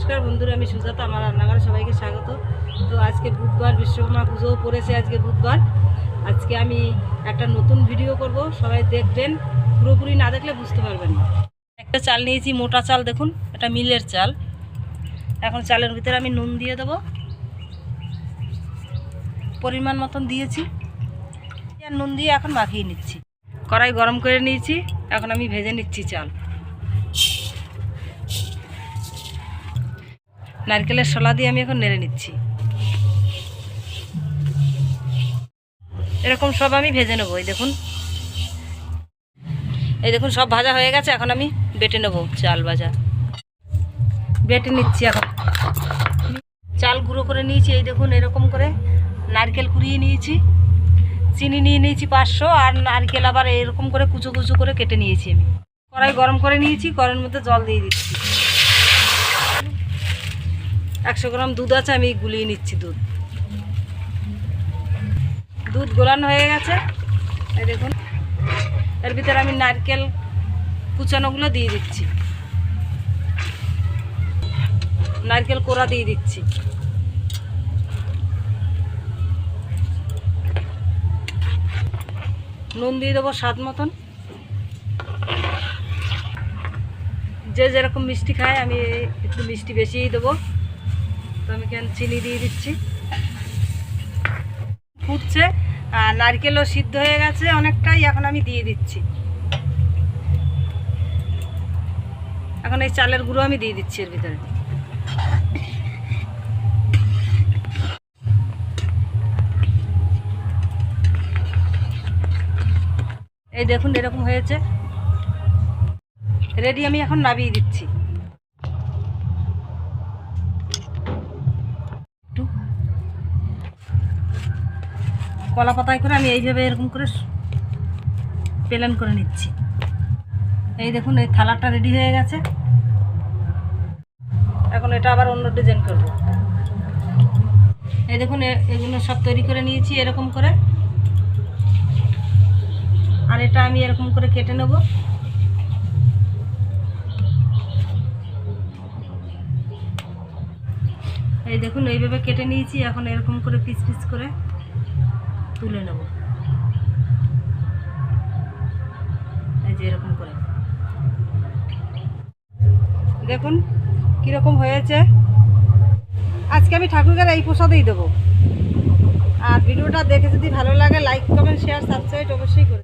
নমস্কার বন্ধুরা, আমি সুজাতা, আমার রান্নাঘরে সবাইকে স্বাগত। তো আজকে বুধবার, বিশ্বকর্মা পুজোও পড়েছে আজকে বুধবার। আজকে আমি একটা নতুন ভিডিও করব, সবাই দেখবেন, পুরোপুরি না দেখলে বুঝতে পারবেন না। একটা চাল নিয়েছি, মোটা চাল, দেখুন এটা মিলের চাল। এখন চালের ভিতরে আমি নুন দিয়ে দেবো, পরিমাণ মতন দিয়েছি, আর নুন দিয়ে এখন মাখিয়ে নিচ্ছি। কড়াই গরম করে নিয়েছি, এখন আমি ভেজে নিচ্ছি চাল। নারকেলের শলা দিয়ে আমি এখন নেড়ে নিচ্ছি। এরকম সব আমি ভেজে নেবো। এই দেখুন সব ভাজা হয়ে গেছে। এখন আমি বেটে নেবো, চাল ভাজা বেটে নিচ্ছি। এখন চাল গুঁড়ো করে নিয়েছি, এই দেখুন এরকম করে। নারকেল কুড়িয়ে নিয়েছি, চিনি নিয়ে নিয়েছি 500, আর নারকেল আবার এরকম করে কুচো কুচো করে কেটে নিয়েছি আমি। কড়াই গরম করে নিয়েছি, কড়াইয়ের মধ্যে জল দিয়ে দিচ্ছি। 100 গ্রাম দুধ আছে, আমি গুলিয়ে নিচ্ছি। দুধ গোলানো হয়ে গেছে। এই দেখুন এর ভিতরে আমি নারকেল কুচানোগুলো দিয়ে দিচ্ছি, নারকেল কোড়া দিয়ে দিচ্ছি। নুন দিয়ে দেবো স্বাদ মতন। যে যেরকম মিষ্টি খায়, আমি একটু মিষ্টি বেশিই দেবো, তো আমি চিনি দিয়ে দিচ্ছি। ফুটছে আর নারকেলও সিদ্ধ হয়ে গেছে অনেকটাই, এখন আমি দিয়ে দিচ্ছি। এখন এই চালের গুঁড়ো আমি দিয়ে দিচ্ছি এর ভিতরে। এই দেখুন এরকম হয়েছে, রেডি। আমি এখন নামিয়ে দিচ্ছি। কলা পাতায় করে আমি এইভাবে এরকম করে প্লেন করে নিচ্ছি। এই দেখুন এই থালাটা রেডি হয়ে গেছে। এখন এটা আবার অন্য ডিজাইন করব। এই দেখুন এগুলো সব তৈরি করে নিয়েছি এরকম করে, আর এটা আমি এরকম করে কেটে নেব। এই দেখুন এইভাবে কেটে নিয়েছি, এখন এরকম করে পিস পিস করে তুলে নেব। এই যে এরকম করে দেখুন কীরকম হয়েছে। আজকে আমি ঠাকুরকে এই প্রসাদেই দেবো। আর ভিডিওটা দেখে যদি ভালো লাগে, লাইক, কমেন্ট, শেয়ার, সাবস্ক্রাইব অবশ্যই করুন।